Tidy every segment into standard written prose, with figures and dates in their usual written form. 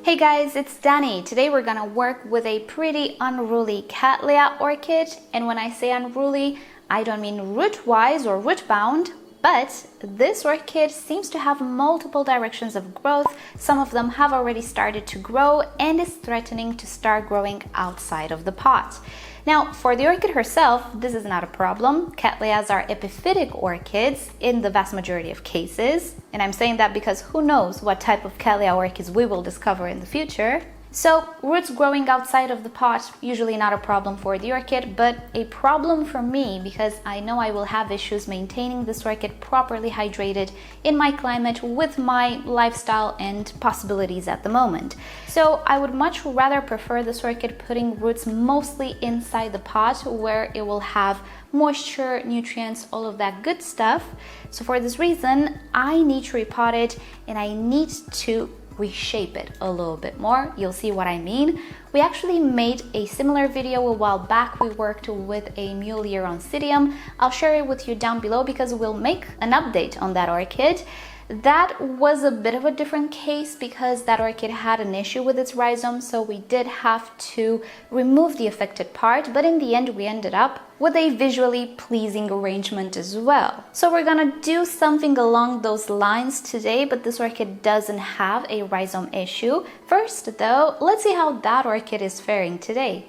Hey guys, it's Dani. Today we're gonna work with a pretty unruly Cattleya orchid. And when I say unruly, I don't mean root-wise or root-bound, but this orchid seems to have multiple directions of growth. Some of them have already started to grow and is threatening to start growing outside of the pot. Now, for the orchid herself, this is not a problem. Cattleyas are epiphytic orchids in the vast majority of cases. And I'm saying that because who knows what type of Cattleya orchids we will discover in the future. So roots growing outside of the pot, usually not a problem for the orchid, but a problem for me because I know I will have issues maintaining this orchid properly hydrated in my climate with my lifestyle and possibilities at the moment. So I would much rather prefer this orchid putting roots mostly inside the pot where it will have moisture, nutrients, all of that good stuff. So for this reason, I need to repot it and I need to reshape it a little bit more. You'll see what I mean. We actually made a similar video a while back. We worked with a Mule Oncidium. I'll share it with you down below because we'll make an update on that orchid. That was a bit of a different case because that orchid had an issue with its rhizome, so we did have to remove the affected part, but in the end we ended up with a visually pleasing arrangement as well. So we're gonna do something along those lines today, but this orchid doesn't have a rhizome issue. First though, let's see how that orchid is faring today.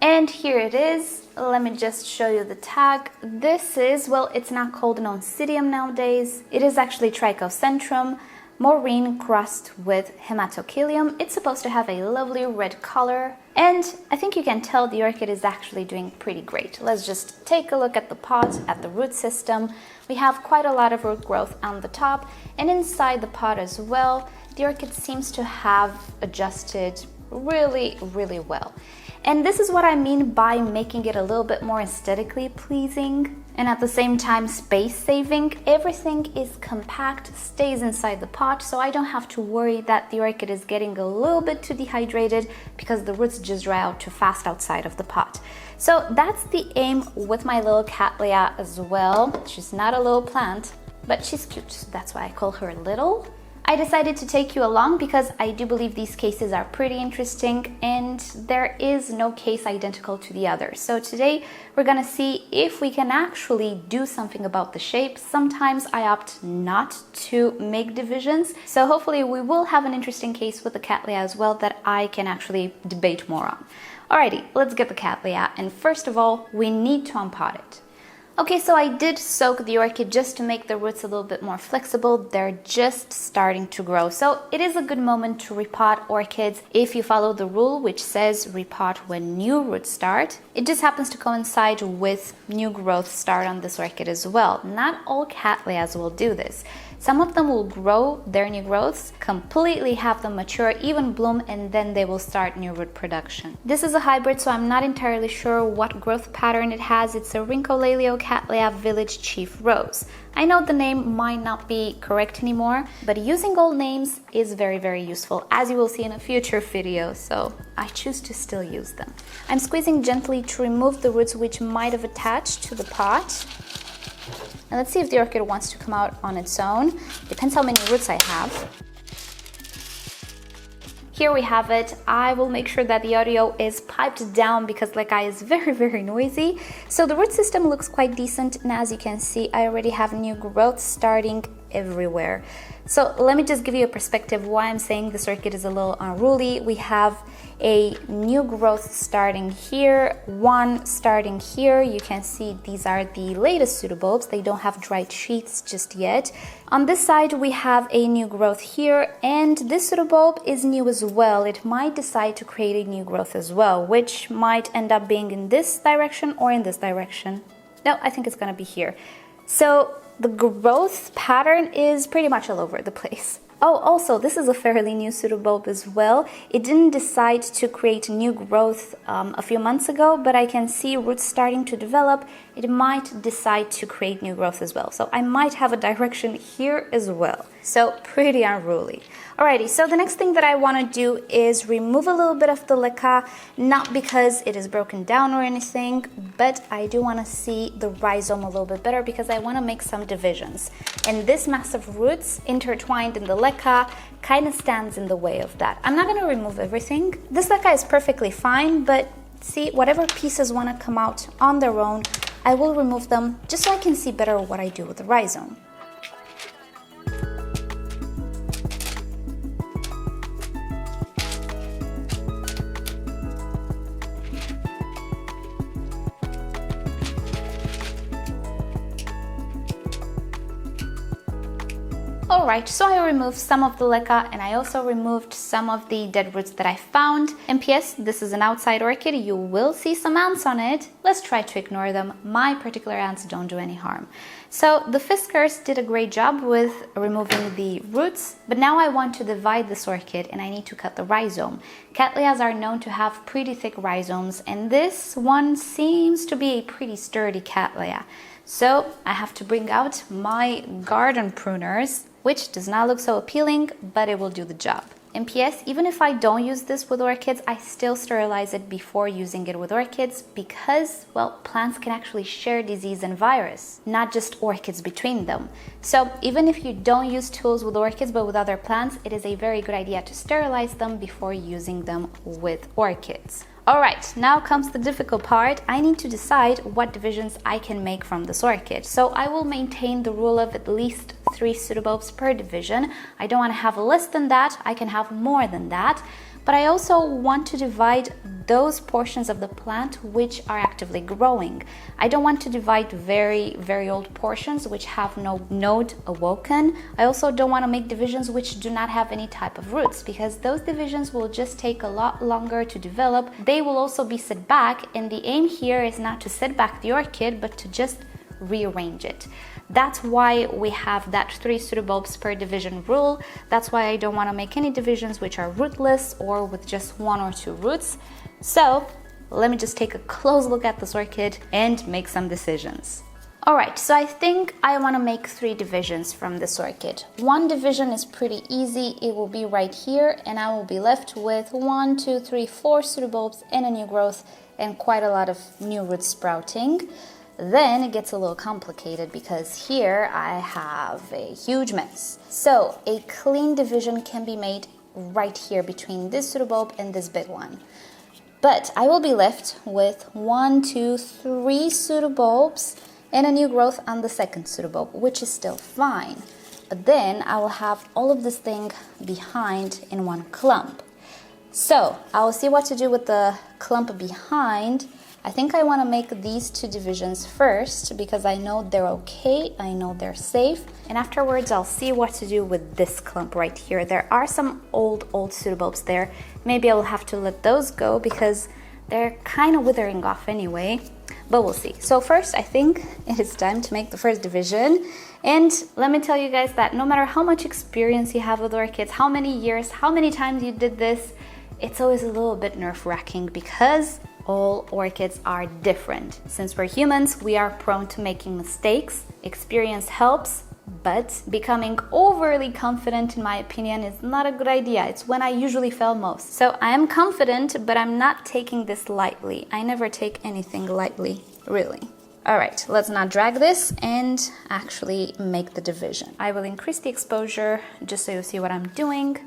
And here it is. Let me just show you the tag. This is, well, it's not called an Oncidium nowadays. It is actually Trichocentrum, Maureen crossed with Hematochylium. It's supposed to have a lovely red color. And I think you can tell the orchid is actually doing pretty great. Let's just take a look at the pot, at the root system. We have quite a lot of root growth on the top and inside the pot as well. The orchid seems to have adjusted really well. And this is what I mean by making it a little bit more aesthetically pleasing and at the same time space saving. Everything is compact, stays inside the pot, so I don't have to worry that the orchid is getting a little bit too dehydrated because the roots just dry out too fast outside of the pot. So that's the aim with my little Cattleya as well. She's not a little plant, but she's cute, so that's why I call her little. I decided to take you along because I do believe these cases are pretty interesting and there is no case identical to the other. So today we're gonna see if we can actually do something about the shape. Sometimes I opt not to make divisions. So hopefully we will have an interesting case with the Cattleya as well that I can actually debate more on. Alrighty, let's get the Cattleya. And first of all, we need to unpot it. Okay, so I did soak the orchid just to make the roots a little bit more flexible. They're just starting to grow. So it is a good moment to repot orchids if you follow the rule which says repot when new roots start. It just happens to coincide with new growth start on this orchid as well. Not all Cattleyas will do this. Some of them will grow their new growths, completely have them mature, even bloom, and then they will start new root production. This is a hybrid, so I'm not entirely sure what growth pattern it has. It's a Rhyncholaleo Cattleya Village Chief Rose. I know the name might not be correct anymore, but using old names is very useful, as you will see in a future video, so I choose to still use them. I'm squeezing gently to remove the roots which might have attached to the pot. And let's see if the orchid wants to come out on its own. Depends how many roots I have. Here we have it. I will make sure that the audio is piped down because the guy is very noisy. So the root system looks quite decent, and as you can see, I already have new growth starting everywhere. So let me just give you a perspective why I'm saying this orchid is a little unruly. We have a new growth starting here, one starting here. You can see these are the latest pseudobulbs. They don't have dried sheaths just yet. On this side, we have a new growth here, and this pseudobulb is new as well. It might decide to create a new growth as well, which might end up being in this direction or in this direction. No, I think it's gonna be here. So the growth pattern is pretty much all over the place. Oh, also, this is a fairly new pseudobulb as well. It didn't decide to create new growth a few months ago, but I can see roots starting to develop. it might decide to create new growth as well. So I might have a direction here as well. So pretty unruly. Alrighty, so the next thing that I want to do is remove a little bit of the leca, not because it is broken down or anything, but I do want to see the rhizome a little bit better because I want to make some divisions. And this mass of roots intertwined in the leca kind of stands in the way of that. I'm not going to remove everything. This leca is perfectly fine, but see, whatever pieces want to come out on their own, I will remove them just so I can see better what I do with the rhizome. Alright, so I removed some of the leca and I also removed some of the dead roots that I found. And P.S. this is an outside orchid, you will see some ants on it. Let's try to ignore them. My particular ants don't do any harm. So the fiskars did a great job with removing the roots, but now I want to divide this orchid and I need to cut the rhizome. Cattleyas are known to have pretty thick rhizomes and this one seems to be a pretty sturdy Cattleya. So I have to bring out my garden pruners, which does not look so appealing, but it will do the job. And P.S. even if I don't use this with orchids, I still sterilize it before using it with orchids because, well, plants can actually share disease and virus, not just orchids between them. So even if you don't use tools with orchids but with other plants, it is a very good idea to sterilize them before using them with orchids. Alright, now comes the difficult part. I need to decide what divisions I can make from this orchid. So I will maintain the rule of at least 3 pseudobulbs per division. I don't want to have less than that, I can have more than that. But I also want to divide those portions of the plant which are actively growing. I don't want to divide very, very old portions which have no node awoken. I also don't want to make divisions which do not have any type of roots because those divisions will just take a lot longer to develop. They will also be set back, and the aim here is not to set back the orchid but to just rearrange it. That's why we have that 3 pseudobulbs per division rule. That's why I don't want to make any divisions which are rootless or with just 1 or 2 roots. So let me just take a close look at this orchid and make some decisions. Alright, so I think I want to make 3 divisions from this orchid. One division is pretty easy, it will be right here, and I will be left with 1, 2, 3, 4 pseudobulbs and a new growth and quite a lot of new roots sprouting. Then it gets a little complicated because here I have a huge mess. So a clean division can be made right here between this pseudobulb and this big one. But I will be left with 1, 2, 3 pseudobulbs and a new growth on the second pseudobulb, which is still fine. But then I will have all of this thing behind in one clump. So I will see what to do with the clump behind. I think I want to make these 2 divisions first because I know they're okay, I know they're safe, and afterwards I'll see what to do with this clump right here. There are some old pseudobulbs there. Maybe I'll have to let those go because they're kind of withering off anyway, but we'll see. So first I think it is time to make the first division, and let me tell you guys that no matter how much experience you have with orchids, how many years, how many times you did this, it's always a little bit nerve-wracking because all orchids are different. Since we're humans, we are prone to making mistakes. Experience helps, but becoming overly confident, in my opinion, is not a good idea. It's when I usually fail most. So I am confident, but I'm not taking this lightly. I never take anything lightly, really. Alright, let's not drag this and actually make the division. I will increase the exposure just so you see what I'm doing.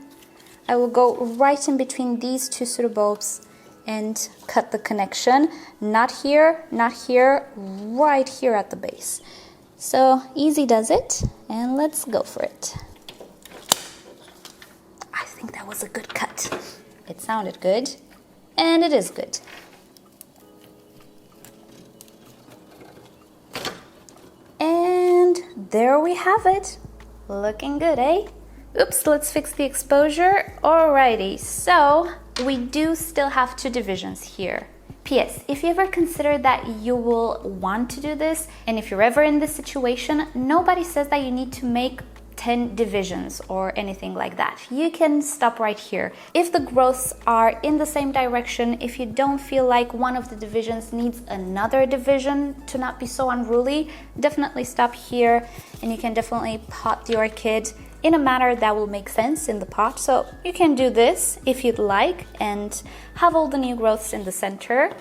I will go right in between these 2 pseudobulbs and cut the connection, not here, right here at the base. So easy does it, and let's go for it. I think that was a good cut. It sounded good, and it is good. And there we have it. Looking good, eh? Oops, let's fix the exposure. Alrighty, so we do still have 2 divisions here. P.S. if you ever consider that you will want to do this, and if you're ever in this situation, nobody says that you need to make 10 divisions or anything like that. You can stop right here. If the growths are in the same direction, if you don't feel like one of the divisions needs another division to not be so unruly, definitely stop here, and you can definitely pot the orchid in a manner that will make sense in the pot. So you can do this if you'd like and have all the new growths in the center.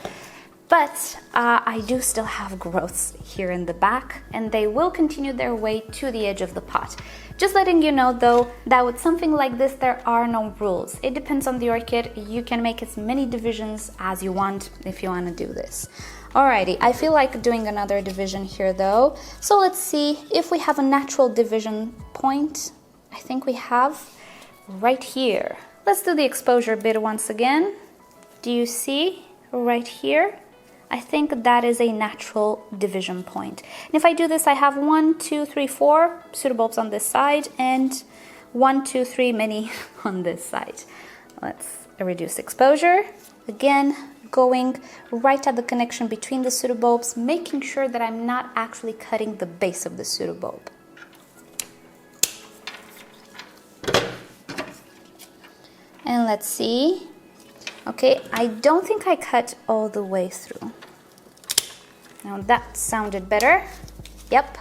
But I do still have growths here in the back, and they will continue their way to the edge of the pot. Just letting you know though that with something like this there are no rules. It depends on the orchid. You can make as many divisions as you want if you want to do this. Alrighty, I feel like doing another division here though. So let's see if we have a natural division point. I think we have right here. Let's do the exposure bit once again. Do you see right here? I think that is a natural division point. And if I do this, I have 1, 2, 3, 4 pseudobulbs on this side and 1, 2, 3 mini on this side. Let's reduce exposure. Again, going right at the connection between the pseudobulbs, making sure that I'm not actually cutting the base of the pseudobulb. And let's see. Okay, I don't think I cut all the way through. Now that sounded better. Yep.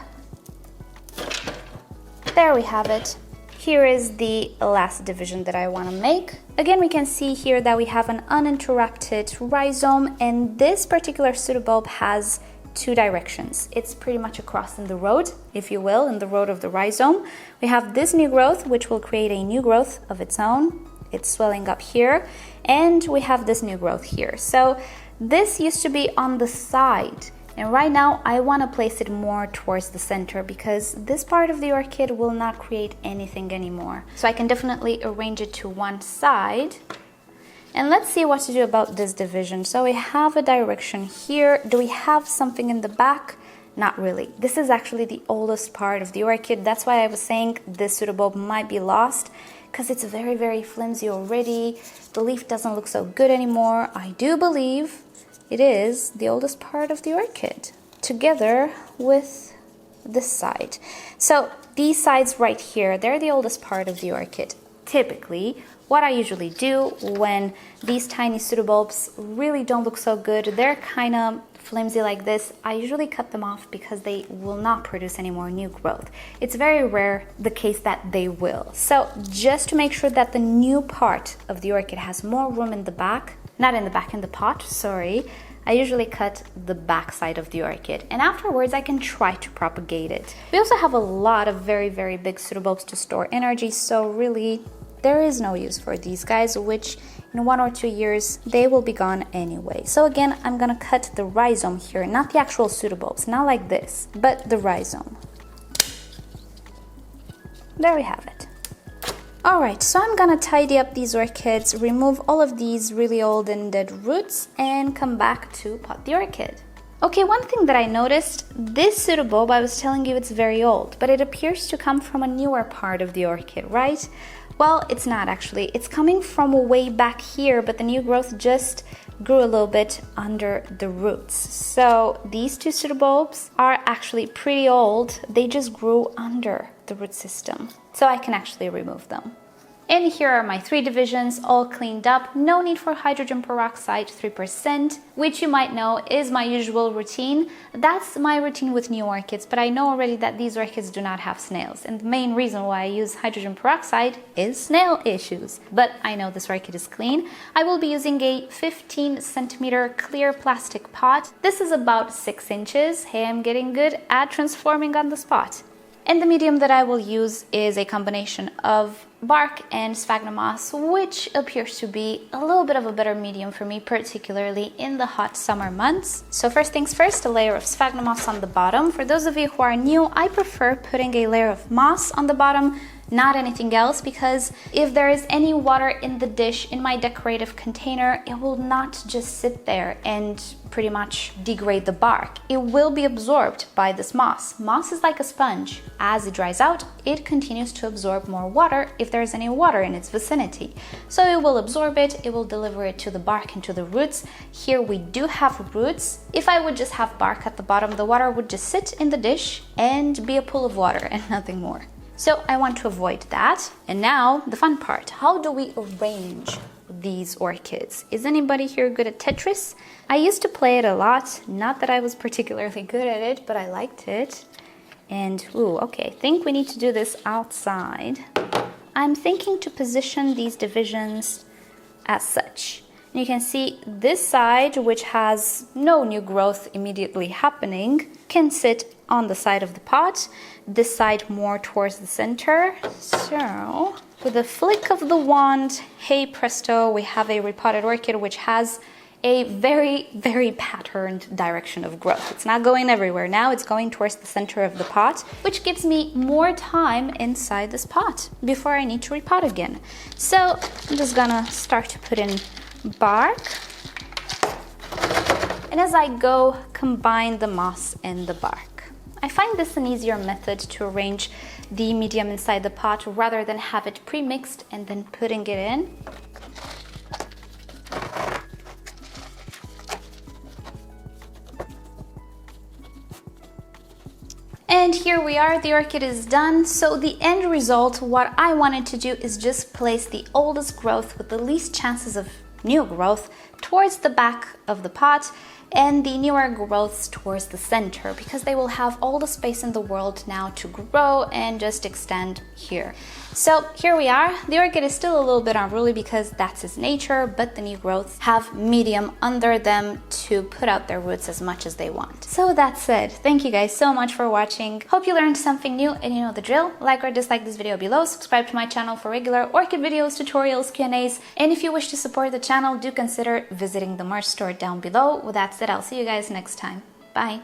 There we have it. Here is the last division that I want to make. Again, we can see here that we have an uninterrupted rhizome, and this particular pseudobulb has 2 directions. It's pretty much across in the road, if you will, in the road of the rhizome. We have this new growth, which will create a new growth of its own. It's swelling up here, and we have this new growth here. So this used to be on the side, and right now I want to place it more towards the center because this part of the orchid will not create anything anymore. So I can definitely arrange it to one side. And let's see what to do about this division. So we have a direction here. Do we have something in the back? Not really. This is actually the oldest part of the orchid. That's why I was saying this pseudobulb might be lost, because it's very, very flimsy already. The leaf doesn't look so good anymore. I do believe it is the oldest part of the orchid, together with this side. So these sides right here, they're the oldest part of the orchid. Typically, what I usually do when these tiny pseudobulbs really don't look so good, they're kind of flimsy like this, I usually cut them off because they will not produce any more new growth. It's very rare the case that they will. So just to make sure that the new part of the orchid has more room in the back, not in the back, in the pot, sorry, I usually cut the back side of the orchid, and afterwards I can try to propagate it. We also have a lot of very, very big pseudobulbs to store energy, so really there is no use for these guys, which in 1 or 2 years they will be gone anyway. So again, I'm gonna cut the rhizome here, not the actual pseudobulbs, not like this, but the rhizome. There we have it. Alright, so I'm gonna tidy up these orchids, remove all of these really old and dead roots, and come back to pot the orchid. Okay, one thing that I noticed, this pseudobulb, I was telling you it's very old, but it appears to come from a newer part of the orchid, right? Well, it's not actually. It's coming from way back here, but the new growth just grew a little bit under the roots. So these 2 pseudobulbs are actually pretty old. They just grew under the root system. So I can actually remove them. And here are my 3 divisions, all cleaned up. No need for hydrogen peroxide, 3%, which you might know is my usual routine. That's my routine with new orchids, but I know already that these orchids do not have snails. And the main reason why I use hydrogen peroxide is snail issues. But I know this orchid is clean. I will be using a 15 centimeter clear plastic pot. This is about 6 inches. Hey, I'm getting good at transforming on the spot. And the medium that I will use is a combination of bark and sphagnum moss, which appears to be a little bit of a better medium for me, particularly in the hot summer months. So first things first, a layer of sphagnum moss on the bottom. For those of you who are new, I prefer putting a layer of moss on the bottom, not anything else, because if there is any water in the dish, in my decorative container, it will not just sit there and pretty much degrade the bark. It will be absorbed by this moss. Moss is like a sponge. As it dries out, it continues to absorb more water if there's any water in its vicinity. So it will absorb it, it will deliver it to the bark and to the roots. Here we do have roots. If I would just have bark at the bottom, the water would just sit in the dish and be a pool of water and nothing more. So I want to avoid that. And now the fun part, how do we arrange these orchids? Is anybody here good at Tetris? I used to play it a lot. Not that I was particularly good at it, but I liked it. And, ooh, okay, I think we need to do this outside. I'm thinking to position these divisions as such. And you can see this side, which has no new growth immediately happening, can sit on the side of the pot. This side more towards the center. So, with a flick of the wand, hey presto, we have a repotted orchid which has a very, very patterned direction of growth. It's not going everywhere. Now it's going towards the center of the pot, which gives me more time inside this pot before I need to repot again. So I'm just gonna start to put in bark. And as I go, combine the moss and the bark. I find this an easier method to arrange the medium inside the pot rather than have it pre-mixed and then putting it in. And here we are, the orchid is done. So the end result, what I wanted to do is just place the oldest growth with the least chances of new growth towards the back of the pot and the newer growths towards the center, because they will have all the space in the world now to grow and just extend here. So here we are. The orchid is still a little bit unruly because that's its nature, but the new growths have medium under them to put out their roots as much as they want. So that's it. Thank you guys so much for watching. Hope you learned something new, and you know the drill. Like or dislike this video below, subscribe to my channel for regular orchid videos, tutorials, Q&As, and if you wish to support the channel, do consider visiting the merch store down below. With that said, I'll see you guys next time. Bye!